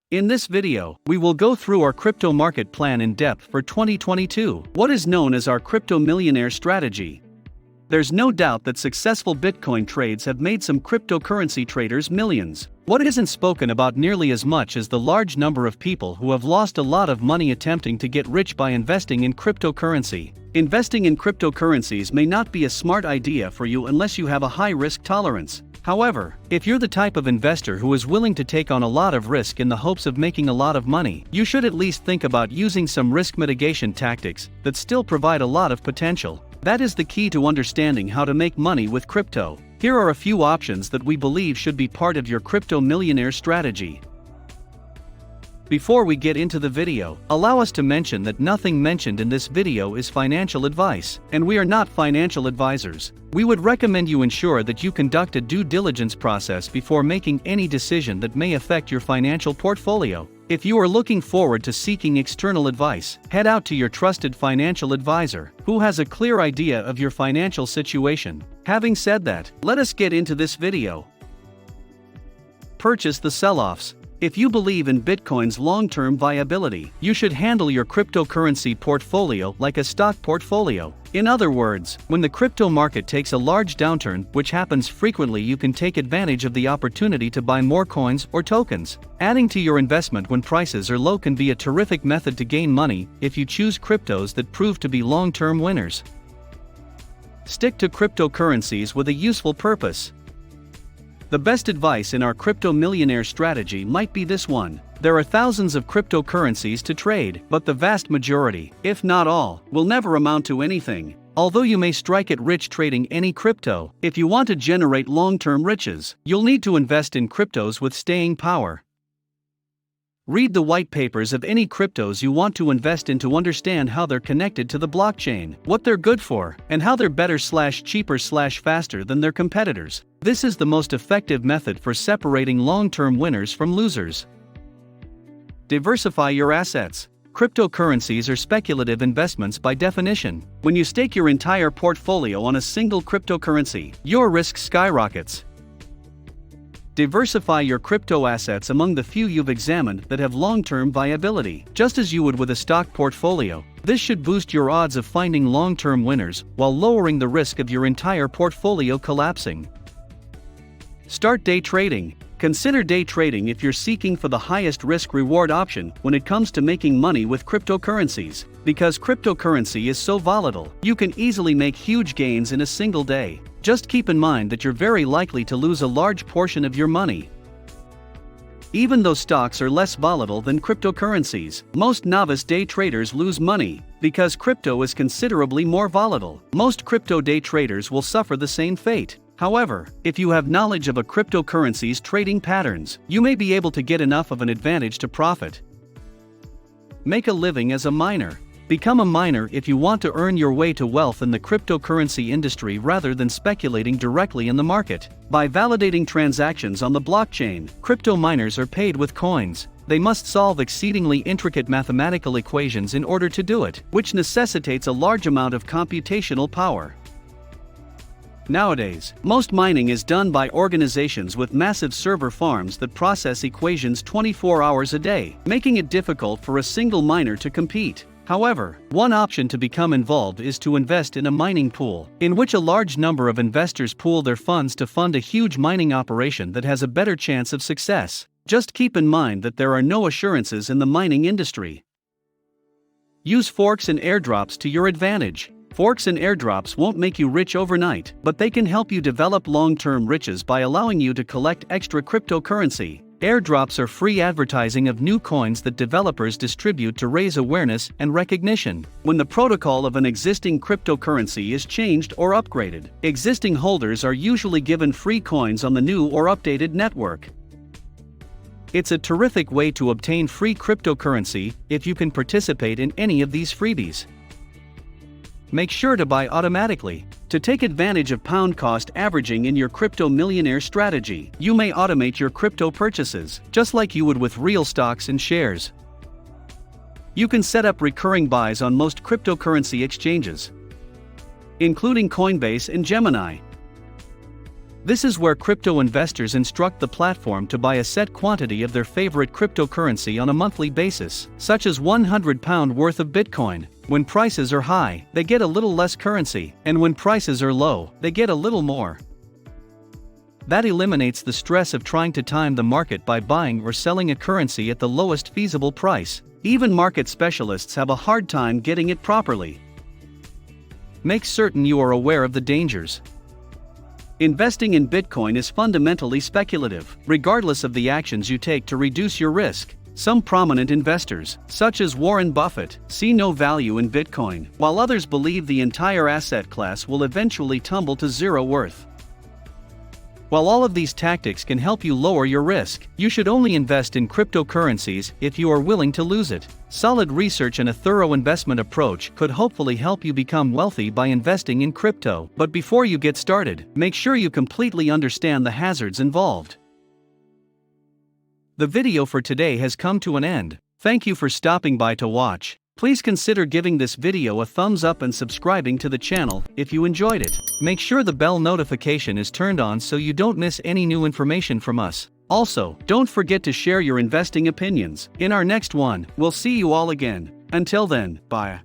In this video, we will go through our crypto market plan in depth for 2022, what is known as our crypto millionaire strategy. There's no doubt that successful Bitcoin trades have made some cryptocurrency traders millions. What isn't spoken about nearly as much is the large number of people who have lost a lot of money attempting to get rich by investing in cryptocurrency. Investing in cryptocurrencies may not be a smart idea for you unless you have a high risk tolerance. However, if you're the type of investor who is willing to take on a lot of risk in the hopes of making a lot of money, you should at least think about using some risk mitigation tactics that still provide a lot of potential. That is the key to understanding how to make money with crypto. Here are a few options that we believe should be part of your crypto millionaire strategy. Before we get into the video, allow us to mention that nothing mentioned in this video is financial advice, and we are not financial advisors. We would recommend you ensure that you conduct a due diligence process before making any decision that may affect your financial portfolio. If you are looking forward to seeking external advice, head out to your trusted financial advisor, who has a clear idea of your financial situation. Having said that, let us get into this video. Purchase the Selloffs. If you believe in Bitcoin's long-term viability, you should handle your cryptocurrency portfolio like a stock portfolio. In other words, when the crypto market takes a large downturn, which happens frequently, you can take advantage of the opportunity to buy more coins or tokens. Adding to your investment when prices are low can be a terrific method to gain money if you choose cryptos that prove to be long-term winners. Stick to cryptocurrencies with a useful purpose. The best advice in our crypto millionaire strategy might be this one. There are thousands of cryptocurrencies to trade, but the vast majority, if not all, will never amount to anything. Although you may strike it rich trading any crypto, if you want to generate long-term riches, you'll need to invest in cryptos with staying power. Read the white papers of any cryptos you want to invest in to understand how they're connected to the blockchain, what they're good for, and how they're better/cheaper/faster than their competitors. This is the most effective method for separating long-term winners from losers. Diversify your assets. Cryptocurrencies are speculative investments by definition. When you stake your entire portfolio on a single cryptocurrency, your risk skyrockets. Diversify your crypto assets among the few you've examined that have long-term viability, just as you would with a stock portfolio. This should boost your odds of finding long-term winners while lowering the risk of your entire portfolio collapsing. Start day trading. Consider day trading if you're seeking for the highest risk-reward option when it comes to making money with cryptocurrencies. Because cryptocurrency is so volatile, you can easily make huge gains in a single day. Just keep in mind that you're very likely to lose a large portion of your money. Even though stocks are less volatile than cryptocurrencies, most novice day traders lose money because crypto is considerably more volatile. Most crypto day traders will suffer the same fate. However, if you have knowledge of a cryptocurrency's trading patterns, you may be able to get enough of an advantage to profit. Make a living as a miner. Become a miner if you want to earn your way to wealth in the cryptocurrency industry rather than speculating directly in the market. By validating transactions on the blockchain, crypto miners are paid with coins. They must solve exceedingly intricate mathematical equations in order to do it, which necessitates a large amount of computational power. Nowadays, most mining is done by organizations with massive server farms that process equations 24 hours a day, making it difficult for a single miner to compete. However, one option to become involved is to invest in a mining pool, in which a large number of investors pool their funds to fund a huge mining operation that has a better chance of success. Just keep in mind that there are no assurances in the mining industry. Use forks and airdrops to your advantage. Forks and airdrops won't make you rich overnight, but they can help you develop long-term riches by allowing you to collect extra cryptocurrency. Airdrops are free advertising of new coins that developers distribute to raise awareness and recognition. When the protocol of an existing cryptocurrency is changed or upgraded, existing holders are usually given free coins on the new or updated network. It's a terrific way to obtain free cryptocurrency if you can participate in any of these freebies. Make sure to buy automatically. To take advantage of pound cost averaging in your crypto millionaire strategy, you may automate your crypto purchases, just like you would with real stocks and shares. You can set up recurring buys on most cryptocurrency exchanges, including Coinbase and Gemini. This is where crypto investors instruct the platform to buy a set quantity of their favorite cryptocurrency on a monthly basis, such as £100 worth of Bitcoin. When prices are high, they get a little less currency, and when prices are low, they get a little more. That eliminates the stress of trying to time the market by buying or selling a currency at the lowest feasible price. Even market specialists have a hard time getting it properly. Make certain you are aware of the dangers. Investing in Bitcoin is fundamentally speculative, regardless of the actions you take to reduce your risk. Some prominent investors, such as Warren Buffett, see no value in Bitcoin, while others believe the entire asset class will eventually tumble to zero worth. While all of these tactics can help you lower your risk, you should only invest in cryptocurrencies if you are willing to lose it. Solid research and a thorough investment approach could hopefully help you become wealthy by investing in crypto. But before you get started, make sure you completely understand the hazards involved. The video for today has come to an end. Thank you for stopping by to watch. Please consider giving this video a thumbs up and subscribing to the channel if you enjoyed it. Make sure the bell notification is turned on so you don't miss any new information from us. Also, don't forget to share your investing opinions. In our next one, we'll see you all again. Until then, bye.